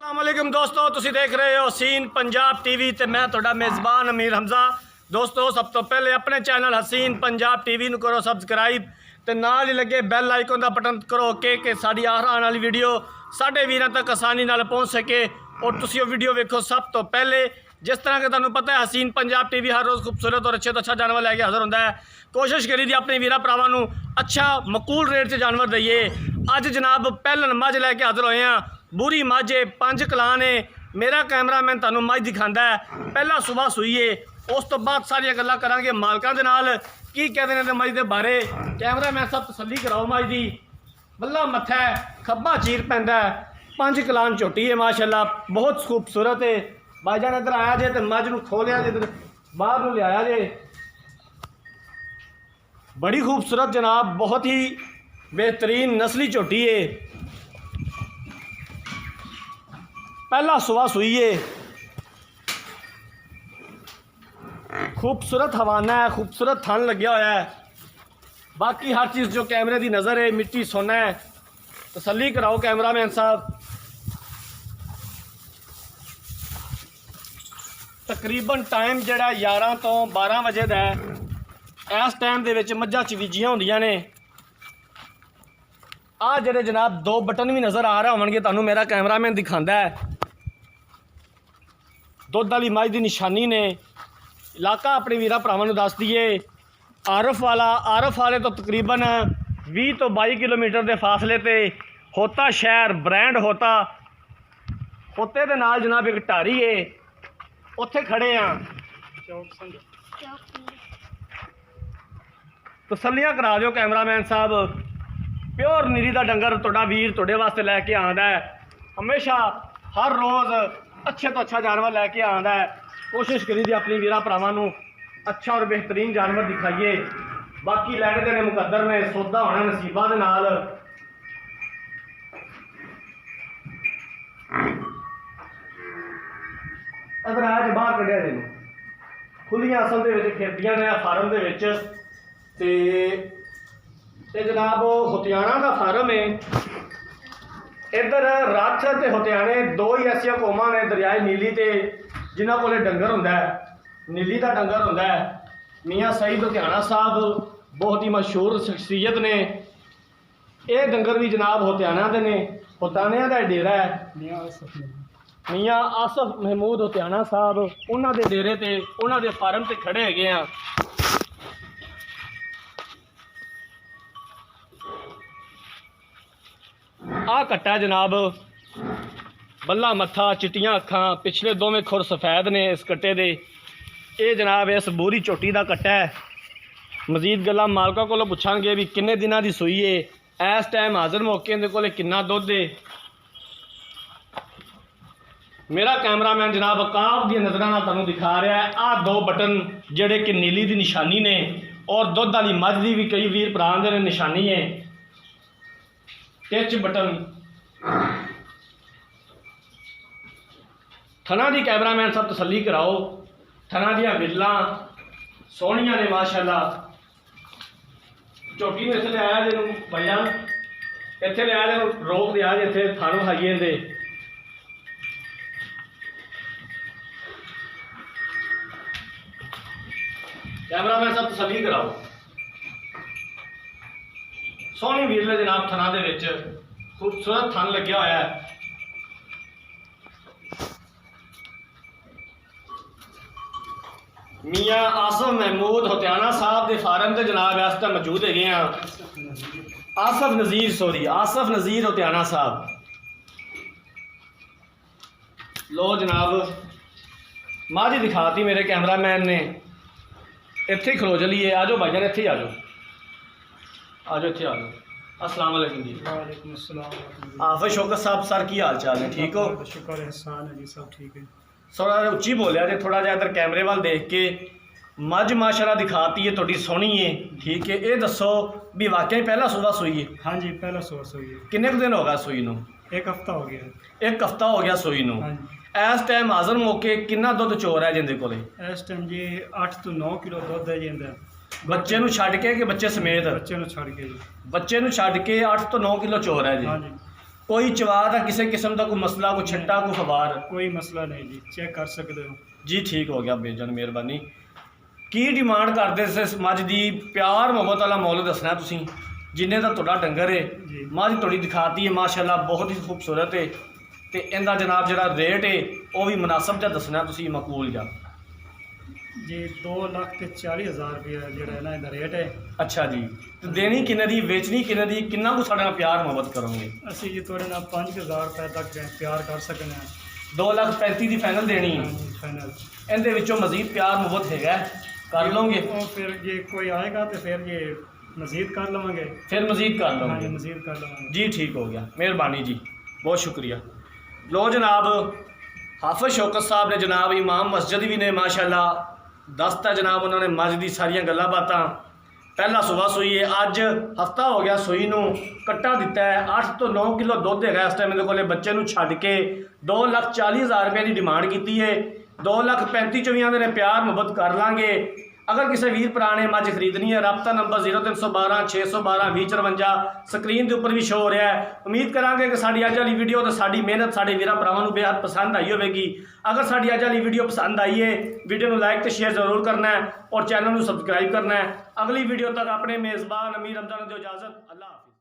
अस्सलामुअलैकुम दोस्तों, तुसी देख रहे हो हसीन पंजाब टीवी ते मैं तुहाडा मेज़बान अमीर हमजा। दोस्तों, सब तो पहले अपने चैनल हसीन पंजाब टीवी नूं करो सबसक्राइब ते नाल ही लगे बैल आइकन का बटन करो कि साड़ी हर आने वाली वीडियो साढ़े वीरां तक आसानी नाल पहुँच सके और तुसी वो वीडियो वेखो सब तो पहले। जिस तरह के तुहानूं पता है हसीन पंजाब टीवी हर रोज़ खूबसूरत और अच्छे तो अच्छा जानवर लैके हाज़र होंदा है। कोशिश करी दी अपने वीरां भरावां नूं अच्छा मकूल रेट से जानवर दईए। अज जनाब पहलन मझ लैके हाज़र होए हैं। बुरी मझ है, 5 कलान है। मेरा कैमरामैन तुहानूं मझ दिखांदा है। पहला सुबह सुई है, उस तो बाद सारियां गल्लां करांगे मालकां दे नाल की कहदे ने मझ दे बारे। कैमरामैन साहब तसल्ली कराओ मझ दी। बल्ला मत्था है, खब्बा चीर पैंदा है, 5 कलान झोटी है माशाअल्लाह, बहुत खूबसूरत है। भाईजान इधर आया जे तो मझ नूं खोलिया जे, बाहर नूं लियाया जे। बड़ी खूबसूरत जनाब, बहुत ही बेहतरीन नस्ली झोटी है। पहला सुबह सुई है, खूबसूरत हवाना है, खूबसूरत थन लग्या होया है। बाकी हर चीज़ जो कैमरे की नज़र है, मिट्टी सोना है। तसल्ली कराओ कैमरामैन साहब। तकरीबन टाइम जड़ा 11 तो 12 बजे का है। इस टाइम दे विच मझां चवीजियां होंदियां ने। आ जेडे जनाब 2 बटन भी नज़र आ रहे होणगे तुहानूं मेरा कैमरामैन दिखांदा है। दुध वाली मझ की निशानी ने। इलाका अपने वीरां भरावां नूं दस दईए, आरफ वाले तो तकरीबन 20 तो 22 किलोमीटर के फासले पे होता शहर ब्रांड होते दे नाल जनाब एक ढारी है, उत्थे खड़े हैं। तसल्लियां करा दो कैमरामैन साहब। प्योर नीरी का डंगर तुहाडा वीर तुहाडे वास्ते लैके आंदा है। हमेशा हर रोज़ अच्छे तो अच्छा जानवर लैके आंदा है। कोशिश करी दी अपनी वीरां भरावां नूं अच्छा और बेहतरीन जानवर दिखाइए। बाकी लैने देने मुकद्दर ने, सौदा होना नसीबां दे नाल। अगर आज बाहर कढ़िया देनूं खुलियां असल दे विच फिरदियां ने फार्म दे विच ते जनाब हुतियाणा का फार्म है। इधर रथ ते हुतियाणे 2 ही ऐसिया कौमां ने दरियाए नीली ते जिन्हां कोले डंगर हुंदा है। नीली का डंगर हुंदा है। मियाँ सईद हुतियाणा साहब बहुत ही मशहूर शख्सियत ने। ये डंगर भी जनाब हुतियाणा दे ने। हुतियाणियां दा डेरा है। मियाँ आसफ महमूद हुतियाणा साहब उन्हां दे डेरे ते उन्हां दे फार्म ते खड़े हैगे हैं। आ कट्टा जनाब, बल्ला मत्था, चिट्टियां अखां, पिछले दोवें खुर सफेद ने इस कट्टे दे। ये जनाब इस बोरी झोटी का कट्टा है। मजीद गल्लां मालका कोलों पुछांगे भी किन्ने दिनां दी सूई है, इस टाइम हाजिर मौके दे कोले किन्ना दुध है। मेरा कैमरामैन जनाब काब दी नज़रां नाल तुहानूं दिखा रहा है। आ 2 बटन जेडे कि नीली दी निशानी ने और दुध वाली मझ दी भी कई वीर भरां दे निशानी है। टिच बटन थना दी कैमरामैन सब तसल्ली कराओ। थना दियां बिल्लां सोहणियां ने माशाअल्लाह। झोटी में इत्थे ले आया जे भैया, इत्थे ले आया जे रोक दिया जे, इत्थे थानू खाइए दे। कैमरामैन सब तसल्ली कराओ। सोहनी वीरले जनाब थना दे विच खूबसूरत थन लग्या होया है। मियाँ आसफ महमूद हुतियाणा साहब के फार्म से जनाब इस टाइम मौजूद है। आसफ नज़ीर हुतियाणा साहब। लो जनाब माँ जी दिखाती मेरे कैमरामैन ने। इत्थे ही खलो चलिए, आ जाओ भाईजान, इत्थे ही आ जाओ, इत्थे आ जाओ। अस्सलाम वालेकुम जी। वालेकुम अस्सलाम। आफिस शौकत साहब सर की हाल चाल है, ठीक हो? शुक्र एहसान है जी, सब ठीक है। थोड़ा उच्ची बोलिया जे, थोड़ा जिहा इधर कैमरे वाल देख के। मझ माशाअल्लाह दिखाती है, थोड़ी सोहनी है, ठीक है। ये दसो भी वाकई पहला सुबह सुई है? हाँ जी, पहला सोर्स हुई है। किन्ने दिन हो गया सुई नूं? 1 हफ्ता हो गया। 1 हफ्ता हो गया सुई नूं। हाँ जी। इस टाइम हाज़र मौके किन्ना दुध चोर है जिंदे कोले? इस टाइम जी 8 तो 9 किलो दुध है जिंदा। बच्चे नूं छड्ड के कि बच्चे समेत? बच्चे नूं छड्ड के जी। बच्चे नूं छड्ड के 8 तो 9 किलो चोर है जी। हाँ जी। ਕੋਈ ਚਵਾ ਦਾ ਕਿਸੇ ਕਿਸਮ ਦਾ ਕੋਈ ਮਸਲਾ, ਕੋਈ ਛੱਟਾ, ਕੋਈ ਖਵਾਰ? कोई मसला नहीं जी, चेक कर सकते हो। ਜੀ ਠੀਕ ਹੋ ਗਿਆ ਬੇਜਨ, ਮਿਹਰਬਾਨੀ। ਕੀ ਡਿਮਾਂਡ ਕਰਦੇ ਇਸ ਮੱਝ ਦੀ? ਪਿਆਰ ਮੁਹੱਬਤ ਵਾਲਾ ਮੁੱਲ ਦੱਸਣਾ ਤੁਸੀਂ, ਜਿੰਨੇ ਦਾ ਤੁਹਾਡਾ ਡੰਗਰ ਹੈ। ਜੀ। ਮੱਝ ਤੁਹਾਡੀ ਦਿਖਾਤੀ ਹੈ ਮਾਸ਼ਾਅੱਲਾ, ਬਹੁਤ ਹੀ ਖੂਬਸੂਰਤ ਹੈ। ਤੇ ਇਹਦਾ ਜਨਾਬ ਜਿਹੜਾ ਰੇਟ ਹੈ ਉਹ ਵੀ ਮੁਨਾਸਬ ਜਿਹਾ ਦੱਸਣਾ ਤੁਸੀਂ, ਮਕਬੂਲ ਜਿਹਾ। जी 2,40,000 रुपया ਜਿਹੜਾ ਨਾ ਇਹਦਾ ਰੇਟ ਹੈ। ਅੱਛਾ ਜੀ, ਤੇ ਦੇਣੀ ਕਿੰਨੇ ਦੀ, ਵੇਚਣੀ ਕਿੰਨੇ ਦੀ, ਕਿੰਨਾ ਕੁ ਸਾਡੇ ਨਾਲ ਪਿਆਰ ਮੁਹੱਬਤ ਕਰੋਗੇ? ਅਸੀਂ ਜੀ ਤੁਹਾਡੇ ਨਾਲ 5,000 ਰੁਪਏ ਤੱਕ ਪਿਆਰ ਕਰ ਸਕਦੇ ਹਾਂ। 2,35,000 ਦੀ ਫਾਈਨਲ ਦੇਣੀ ਹੈ। ਹਾਂਜੀ ਫਾਈਨਲ। ਇਹਦੇ ਵਿੱਚੋਂ ਮਜ਼ੀਦ ਪਿਆਰ ਮੁਹੱਬਤ ਹੈਗਾ, ਕਰ ਲਓਗੇ? ਉਹ ਫਿਰ ਜੇ ਕੋਈ ਆਏਗਾ ਤੇ ਫਿਰ ਜੇ ਮਜ਼ੀਦ ਕਰ ਲਵਾਂਗੇ। ਫਿਰ ਮਜ਼ੀਦ ਕਰ ਹਾਂਜੀ ਲਓਗੇ? ਮਜ਼ੀਦ ਕਰ ਲਵਾਂਗੇ। ਜੀ ਠੀਕ ਹੋ ਗਿਆ, ਮਿਹਰਬਾਨੀ ਜੀ, ਬਹੁਤ शुक्रिया। लो जनाब, हाफिज शौकत साहब ने जनाब इमाम मस्जिद भी ने माशाअल्लाह दसता जनाब, उन्होंने मज की सारिया गल्लां बातां। पहला सुबह सूई है, अज हफ्ता हो गया सूई नूं, कट्टा दिता है। 8 तो 9 किलो दुध है इस टाइम मेरे को बच्चे नूं छड्ड के। 2,40,000 रुपये की डिमांड की है। 2,35,000 चौवियां ने प्यार मुहब्बत कर लांगे। अगर किसी वीर भरा ने मज खरीदनी है, रबता नंबर 0312 612 2054 स्क्रीन के उपर भी शो हो रहा है। उम्मीद करांगे कि साड़ी अज वाली वीडियो तो साड़ी मेहनत साढ़े वीर भरावां नूं बेहद पसंद आई होगी। अगर साड़ी अज वाली वीडियो पसंद आई है, वीडियो को लाइक तो शेयर जरूर करना है और चैनल को सबसक्राइब करना है। अगली वीडियो तक अपने मेज़बान अमीर हमजा नूं दिओ इजाज़त। अल्लाह हाफिज़।